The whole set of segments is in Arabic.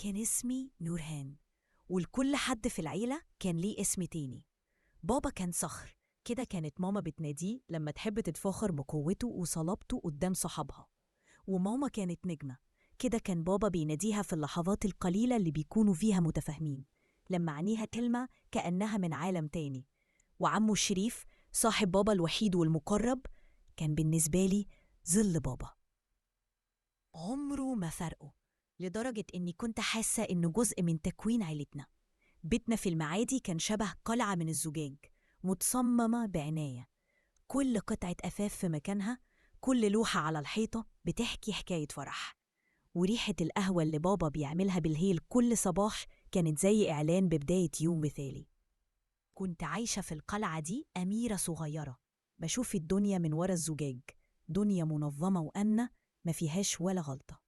كان اسمي نورهان، ولكل حد في العيلة كان ليه اسم تاني. بابا كان صخر كده، كانت ماما بتناديه لما تحب تتفاخر بقوته وصلابته قدام صحابها. وماما كانت نجمة كده، كان بابا بيناديها في اللحظات القليلة اللي بيكونوا فيها متفاهمين، لما عينيها تلمع كأنها من عالم تاني. وعمه الشريف صاحب بابا الوحيد والمقرب كان بالنسبة لي ظل بابا، عمره ما فرقه، لدرجة إني كنت حاسة إنه جزء من تكوين عيلتنا. بيتنا في المعادي كان شبه قلعة من الزجاج متصممة بعناية، كل قطعة أثاث في مكانها، كل لوحة على الحيطة بتحكي حكاية فرح. وريحة القهوة اللي بابا بيعملها بالهيل كل صباح كانت زي إعلان ببداية يوم مثالي. كنت عايشة في القلعة دي أميرة صغيرة، بشوف الدنيا من ورا الزجاج، دنيا منظمة وآمنة ما فيهاش ولا غلطة.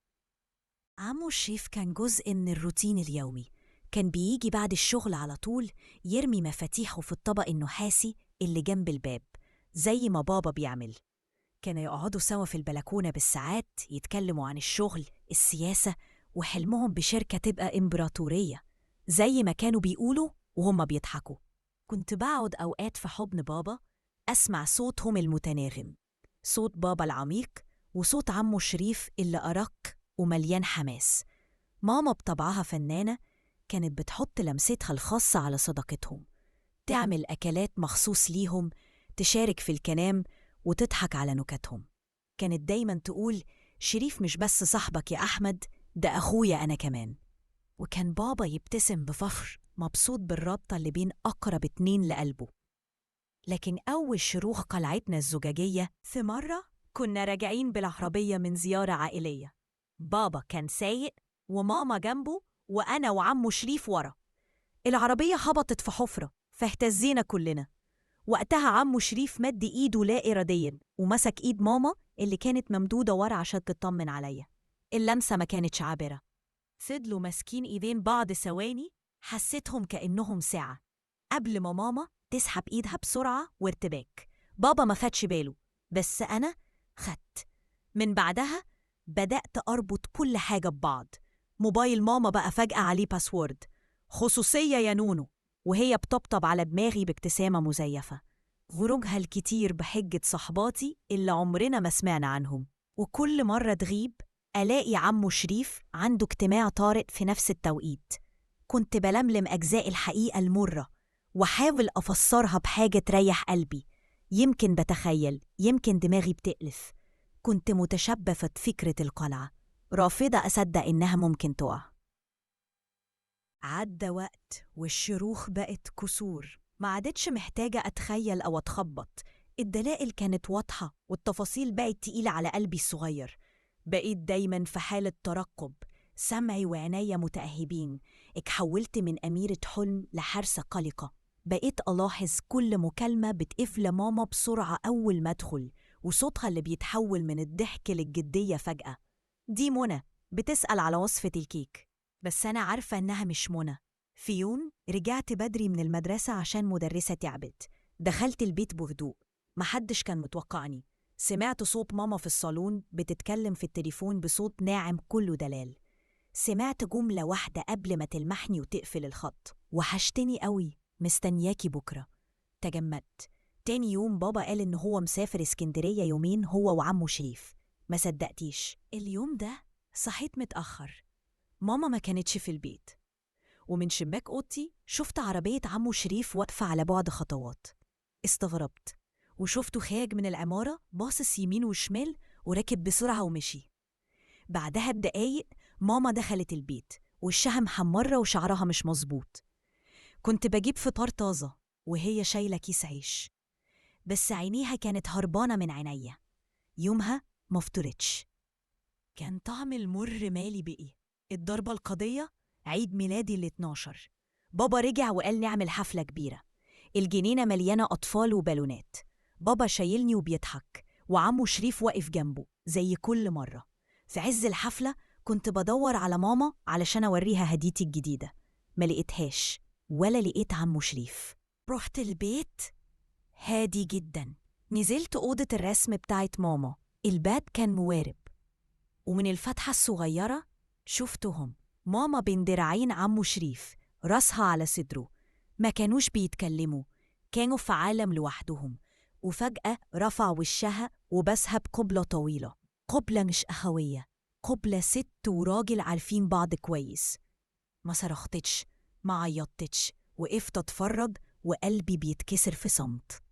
عمو الشيف كان جزء من الروتين اليومي، كان بيجي بعد الشغل على طول يرمي مفاتيحه في الطبق النحاسي اللي جنب الباب زي ما بابا بيعمل. كانوا يقعدوا سوا في البلكونة بالساعات يتكلموا عن الشغل، السياسة، وحلمهم بشركة تبقى إمبراطورية زي ما كانوا بيقولوا وهم بيضحكوا. كنت بقعد أوقات في حضن بابا أسمع صوتهم المتناغم، صوت بابا العميق وصوت عمو شريف اللي أرق ومليان حماس. ماما بطبعها فنانة كانت بتحط لمستها الخاصة على صداقتهم، تعمل أكلات مخصوص ليهم، تشارك في الكلام وتضحك على نكتهم. كانت دايما تقول شريف مش بس صاحبك يا أحمد، ده أخويا أنا كمان. وكان بابا يبتسم بفخر مبسوط بالرابطة اللي بين أقرب اتنين لقلبه. لكن أول شروخ قلعتنا الزجاجية في مرة كنا راجعين بالعربية من زيارة عائلية. بابا كان سايق وماما جنبه وأنا وعمو شريف ورا. العربية هبطت في حفرة فاهتزينا كلنا. وقتها عمو شريف مد إيده لا إراديا ومسك إيد ماما اللي كانت ممدودة ورا عشان تطمن عليا. اللمسة ما كانتش عابرة، فضلوا ماسكين إيدين بعض ثواني، حسيتهم كأنهم ساعة قبل ما ماما تسحب إيدها بسرعة وارتباك. بابا ما خدش باله بس أنا خدت. من بعدها بدأت أربط كل حاجة ببعض. موبايل ماما بقى فجأة عليه باسورد خصوصية يا نونو، وهي بتطبطب على دماغي بابتسامة مزيفة. خروجها الكتير بحجة صحباتي اللي عمرنا ما سمعنا عنهم. وكل مرة تغيب ألاقي عمو شريف عنده اجتماع طارئ في نفس التوقيت. كنت بلملم أجزاء الحقيقة المرة وحاول أفسرها بحاجة تريح قلبي، يمكن بتخيل، يمكن دماغي بتألف. كنت متشبثة فكرة القلعة، رافضة أصدق إنها ممكن تقع. عدى وقت والشروخ بقت كسور، ما عادتش محتاجة أتخيل أو أتخبط. الدلائل كانت واضحة والتفاصيل بقت تقيلة على قلبي الصغير. بقيت دايما في حالة ترقب، سمعي وعناية متأهبين. اتحولت من أميرة حلم لحارسة قلقة. بقيت ألاحظ كل مكالمة بتقفل ماما بسرعة أول ما أدخل، وصوتها اللي بيتحول من الضحك للجدية فجأة. دي منى بتسأل على وصفة الكيك، بس أنا عارفة إنها مش منى. في يوم رجعت بدري من المدرسة عشان مدرسة تعبت. دخلت البيت بهدوء، محدش كان متوقعني. سمعت صوت ماما في الصالون بتتكلم في التليفون بصوت ناعم كله دلال. سمعت جملة واحدة قبل ما تلمحني وتقفل الخط: وحشتني قوي، مستنياكي بكرة. تجمدت. تاني يوم بابا قال إن هو مسافر اسكندرية يومين هو وعمه شريف. ما صدقتيش. اليوم ده صحيت متأخر، ماما ما كانتش في البيت، ومن شباك أوضتي شفت عربية عمو شريف واقفة على بعد خطوات. استغربت وشفته خارج من العمارة باصص يمين وشمال وراكب بسرعة ومشي. بعدها بدقايق ماما دخلت البيت، وشها محمرة وشعرها مش مظبوط. كنت بجيب فطار طازة وهي شايلة كيس عيش، بس عينيها كانت هربانة من عينيا. يومها ما فطرتش. كان طعم المر مالي بقي. الضربة القاضية عيد ميلادي ال12. بابا رجع وقال نعمل حفلة كبيرة، الجنينة مليانة أطفال وبالونات. بابا شايلني وبيضحك وعمو شريف واقف جنبه زي كل مرة. في عز الحفلة كنت بدور على ماما علشان أوريها هديتي الجديدة، ما لقيتهاش ولا لقيت عمو شريف. رحت البيت هادي جدا، نزلت أوضة الرسم بتاعت ماما. الباب كان موارب، ومن الفتحة الصغيرة شفتهم ماما بين دراعين عمو شريف، راسها على صدره. ما كانوش بيتكلموا، كانوا في عالم لوحدهم. وفجأة رفع وشها وبسها بقبلة طويلة، قبلة مش أخوية، قبلة ست وراجل عارفين بعض كويس. ما صرختش، ما عيطتش، وقفت أتفرج وقلبي بيتكسر في صمت.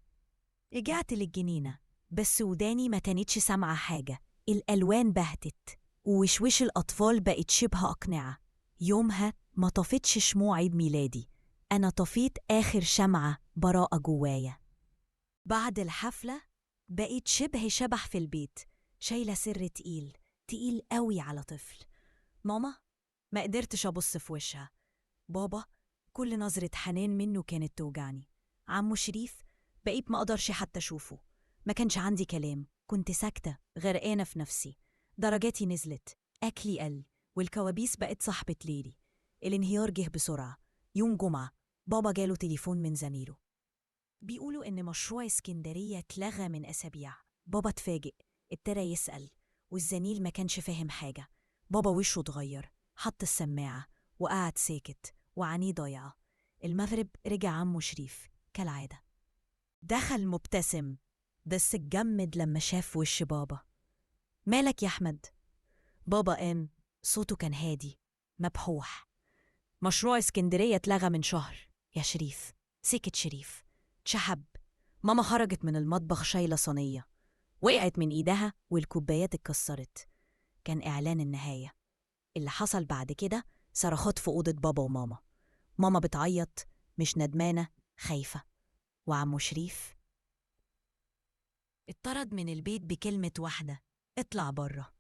رجعت للجنينة، بس وداني ما كانتش سامعة حاجة. الألوان بهتت، ووشوش الأطفال بقت شبه أقنعة. يومها ما طفتش شموع عيد ميلادي، أنا طفيت آخر شمعة براءة جوايا. بعد الحفلة بقيت شبه شبح في البيت، شايلة سر تقيل تقيل قوي على طفل. ماما ما قدرتش أبص في وشها. بابا كل نظرة حنان منه كانت توجعني. عمو شريف بقيت ما أقدرش حتى أشوفه. ما كانش عندي كلام، كنت ساكتة غرقانة في نفسي. درجاتي نزلت، أكلي قل، والكوابيس بقت صاحبة ليلي. الانهيار جه بسرعة. يوم جمعة بابا جاله تليفون من زميله، بيقولوا إن مشروع اسكندرية اتلغى من أسابيع. بابا اتفاجئ، ابتدى يسأل، والزميل ما كانش فاهم حاجة. بابا وشه اتغير، حط السماعة وقعد ساكت وعينيه ضايعة. المغرب رجع عمو شريف كالعادة، دخل مبتسم، بس اتجمد لما شاف وش بابا. مالك يا أحمد؟ بابا قام، صوته كان هادي مبحوح. مشروع اسكندرية اتلغى من شهر يا شريف. سكت شريف، اتشحب. ماما خرجت من المطبخ شايلة صينية، وقعت من إيدها والكوبايات اتكسرت. كان إعلان النهاية. اللي حصل بعد كده صرخات في أوضة بابا وماما. ماما بتعيط، مش ندمانة، خايفة. وعمو شريف اتطرد من البيت بكلمة واحدة: اطلع بره.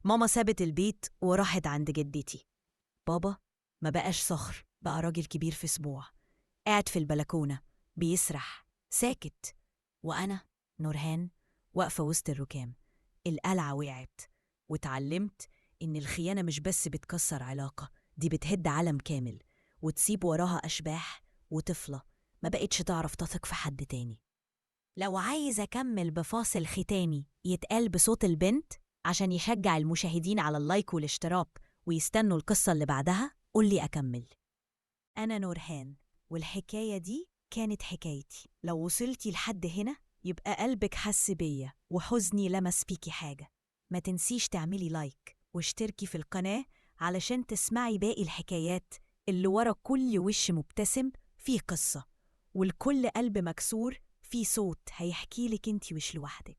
ماما سابت البيت وراحت عند جدتي. بابا ما بقاش صخر، بقى راجل كبير في أسبوع، قاعد في البلكونة بيسرح ساكت. وأنا نورهان واقفة وسط الركام. القلعة وقعت، واتعلمت إن الخيانة مش بس بتكسر علاقة، دي بتهد عالم كامل وتسيب وراها أشباح وطفلة ما بقتش تعرف تثق في حد تاني. لو عايز أكمل بفاصل ختامي يتقال بصوت البنت عشان يشجع المشاهدين على اللايك والاشتراك ويستنوا القصة اللي بعدها، قولي أكمل. أنا نورهان، والحكاية دي كانت حكايتي. لو وصلتي لحد هنا يبقى قلبك حس بيا وحزني لمس فيكي حاجة. ما تنسيش تعملي لايك واشتركي في القناة علشان تسمعي باقي الحكايات اللي ورا كل وش مبتسم فيه قصة، والكل قلب مكسور فيه صوت هيحكيلك انتي مش لوحدك.